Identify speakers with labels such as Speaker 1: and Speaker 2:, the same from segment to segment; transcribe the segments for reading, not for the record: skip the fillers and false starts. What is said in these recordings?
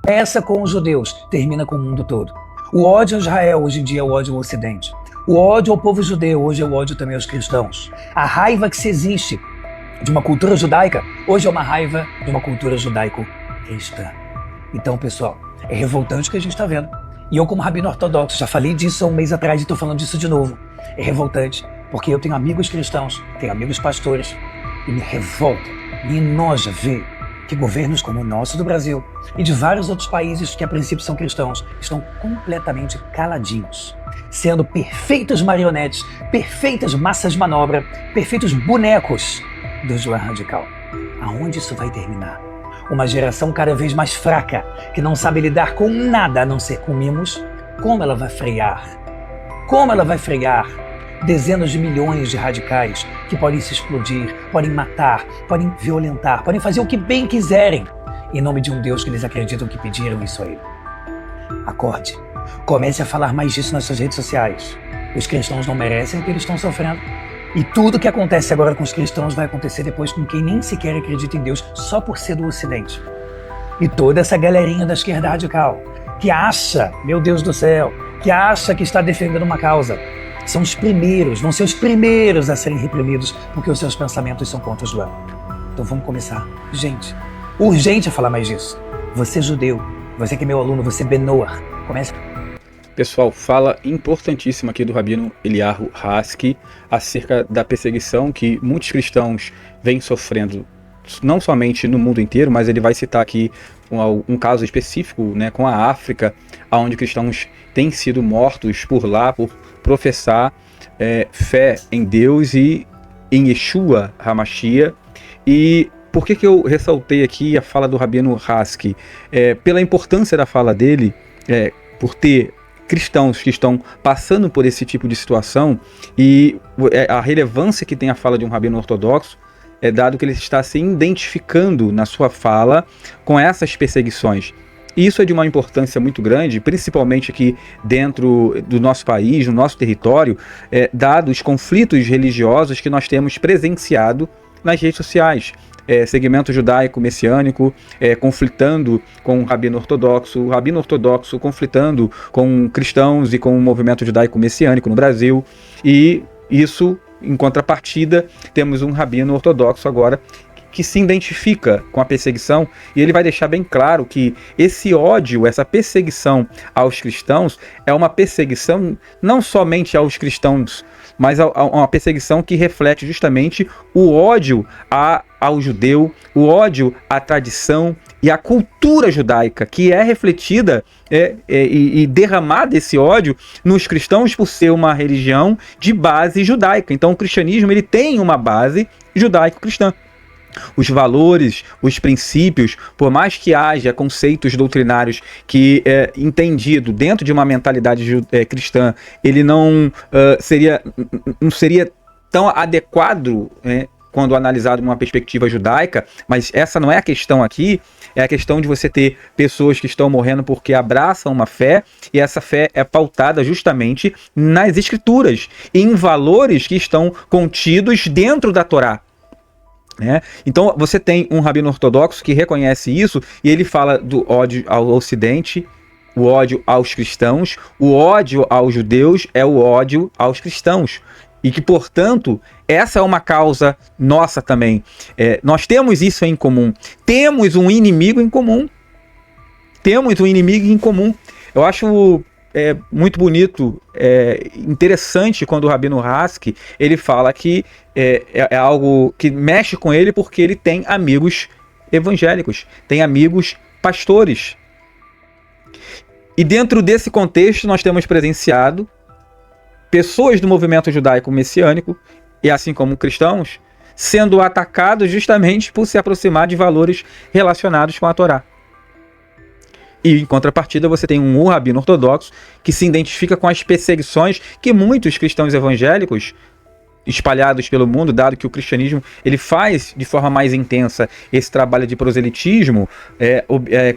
Speaker 1: Começa com os judeus, termina com o mundo todo. O ódio a Israel hoje em dia é o ódio ao Ocidente. O ódio ao povo judeu hoje é o ódio também aos cristãos. A raiva que se existe de uma cultura judaica, hoje é uma raiva de uma cultura judaico-cristã. Então, pessoal, é revoltante o que a gente está vendo. E eu, como rabino ortodoxo, já falei disso há um mês atrás e estou falando disso de novo. É revoltante, porque eu tenho amigos cristãos, tenho amigos pastores, e me revolta, me enoja ver que governos como o nosso do Brasil e de vários outros países que a princípio são cristãos estão completamente caladinhos, sendo perfeitos marionetes, perfeitas massas de manobra, perfeitos bonecos do João Radical. Aonde isso vai terminar? Uma geração cada vez mais fraca, que não sabe lidar com nada a não ser com mimos. Como ela vai frear? Como ela vai frear dezenas de milhões de radicais que podem se explodir, podem matar, podem violentar, podem fazer o que bem quiserem, em nome de um Deus que eles acreditam que pediram isso a ele? Acorde. Comece a falar mais disso nas suas redes sociais. Os cristãos não merecem o que eles estão sofrendo. E tudo que acontece agora com os cristãos vai acontecer depois com quem nem sequer acredita em Deus só por ser do Ocidente. E toda essa galerinha da esquerda radical que acha, meu Deus do céu, que acha que está defendendo uma causa, são os primeiros, vão ser os primeiros a serem reprimidos porque os seus pensamentos são contra o Islã. Então vamos começar. Gente, urgente a falar mais disso. Você judeu, você que é meu aluno, você Benoar, comece.
Speaker 2: Pessoal, fala importantíssima aqui do Rabino Eliyahu Haskell acerca da perseguição que muitos cristãos vêm sofrendo, não somente no mundo inteiro, mas ele vai citar aqui um caso específico, né, com a África, onde cristãos têm sido mortos por lá, por professar fé em Deus e em Yeshua HaMashiach. E por que eu ressaltei aqui a fala do Rabino Haskell? Pela importância da fala dele, por ter cristãos que estão passando por esse tipo de situação e a relevância que tem a fala de um rabino ortodoxo, dado que ele está se identificando na sua fala com essas perseguições. E isso é de uma importância muito grande, principalmente aqui dentro do nosso país, no nosso território, dado os conflitos religiosos que nós temos presenciado nas redes sociais. Segmento judaico-messiânico conflitando com o rabino ortodoxo conflitando com cristãos e com o movimento judaico-messiânico no Brasil. E isso, em contrapartida, temos um rabino ortodoxo agora que se identifica com a perseguição, e ele vai deixar bem claro que esse ódio, essa perseguição aos cristãos é uma perseguição não somente aos cristãos, mas uma perseguição que reflete justamente o ódio ao judeu, o ódio à tradição e à cultura judaica, que é refletida e derramada esse ódio nos cristãos por ser uma religião de base judaica. Então o cristianismo ele tem uma base judaico-cristã. Os valores, os princípios, por mais que haja conceitos doutrinários que, entendido dentro de uma mentalidade cristã, ele não seria tão adequado, quando analisado numa perspectiva judaica, mas essa não é a questão aqui. É a questão de você ter pessoas que estão morrendo porque abraçam uma fé, e essa fé é pautada justamente nas escrituras, em valores que estão contidos dentro da Torá. Então você tem um rabino ortodoxo que reconhece isso, e ele fala do ódio ao Ocidente, o ódio aos cristãos, o ódio aos judeus é o ódio aos cristãos, e que, portanto, essa é uma causa nossa também. Nós temos isso em comum, temos um inimigo em comum, Eu acho muito bonito, interessante quando o Rabino Haskell ele fala que é algo que mexe com ele porque ele tem amigos evangélicos, tem amigos pastores. E dentro desse contexto nós temos presenciado pessoas do movimento judaico-messiânico, e assim como cristãos, sendo atacados justamente por se aproximar de valores relacionados com a Torá. E em contrapartida você tem um rabino ortodoxo que se identifica com as perseguições que muitos cristãos evangélicos espalhados pelo mundo, dado que o cristianismo ele faz de forma mais intensa esse trabalho de proselitismo,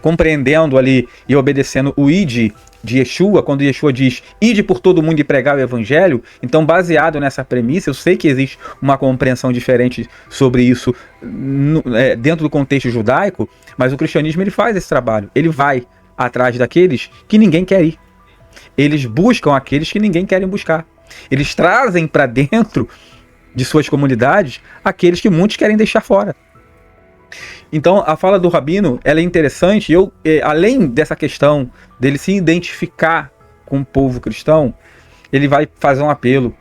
Speaker 2: compreendendo ali e obedecendo o id de Yeshua, quando Yeshua diz ide por todo mundo e pregar o evangelho. Então, baseado nessa premissa, eu sei que existe uma compreensão diferente sobre isso dentro do contexto judaico, mas o cristianismo ele faz esse trabalho, ele vai atrás daqueles que ninguém quer ir. Eles buscam aqueles que ninguém quer buscar. Eles trazem para dentro de suas comunidades aqueles que muitos querem deixar fora. Então, a fala do Rabino, ela é interessante. Além dessa questão dele se identificar com o povo cristão, ele vai fazer um apelo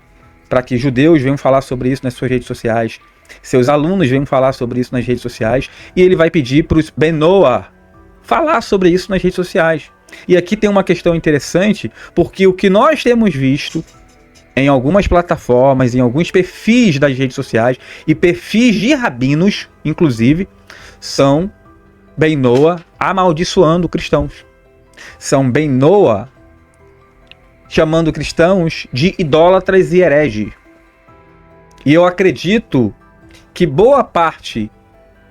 Speaker 2: para que judeus venham falar sobre isso nas suas redes sociais, seus alunos venham falar sobre isso nas redes sociais, e ele vai pedir para os Benoah falar sobre isso nas redes sociais. E aqui tem uma questão interessante, porque o que nós temos visto em algumas plataformas, em alguns perfis das redes sociais, e perfis de rabinos, inclusive, são Benoah amaldiçoando cristãos. São Benoah chamando cristãos de idólatras e hereges. E eu acredito que boa parte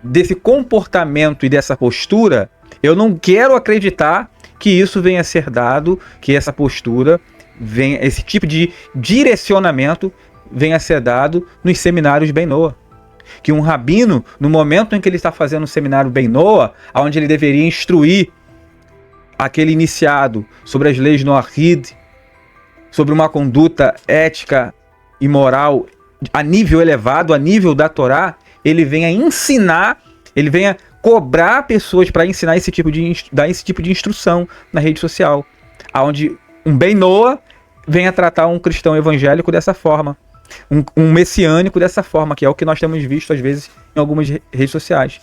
Speaker 2: desse comportamento e dessa postura, eu não quero acreditar que isso venha a ser dado, que essa postura, esse tipo de direcionamento venha a ser dado nos seminários Benoah. Que um rabino, no momento em que ele está fazendo um seminário Benoah, onde ele deveria instruir aquele iniciado sobre as leis Noahide, sobre uma conduta ética e moral a nível elevado, a nível da Torá, ele venha ensinar, ele venha cobrar pessoas para ensinar dar esse tipo de instrução na rede social, onde um Benoah venha tratar um cristão evangélico dessa forma, um messiânico dessa forma, que é o que nós temos visto às vezes em algumas redes sociais.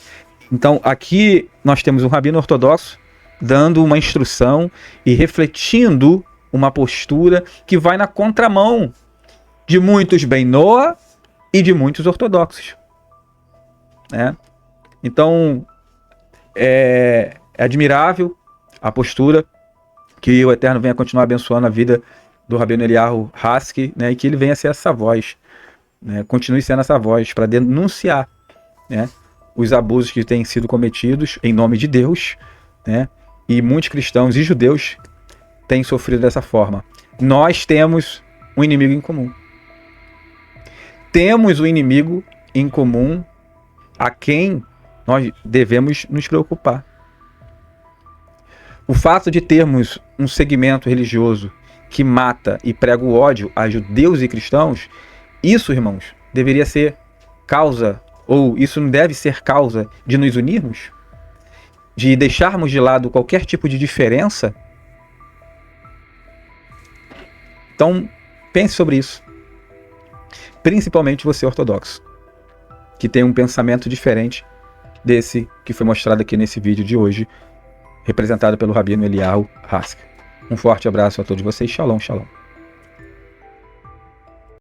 Speaker 2: Então aqui nós temos um rabino ortodoxo dando uma instrução e refletindo uma postura que vai na contramão de muitos Benoah e de muitos ortodoxos. Então, é admirável a postura, que o Eterno venha continuar abençoando a vida do Rabino Eliyahu Haskell, e que ele venha ser essa voz, continue sendo essa voz para denunciar, os abusos que têm sido cometidos em nome de Deus, e muitos cristãos e judeus têm sofrido dessa forma. Nós temos um inimigo em comum. Temos um inimigo em comum a quem nós devemos nos preocupar. O fato de termos um segmento religioso que mata e prega o ódio a judeus e cristãos, isso, irmãos, deveria ser causa, ou isso não deve ser causa de nos unirmos? De deixarmos de lado qualquer tipo de diferença? Então, pense sobre isso. Principalmente você ortodoxo, que tem um pensamento diferente desse que foi mostrado aqui nesse vídeo de hoje, representado pelo Rabino Eliyahu Haskell. Um forte abraço a todos vocês. Shalom, shalom.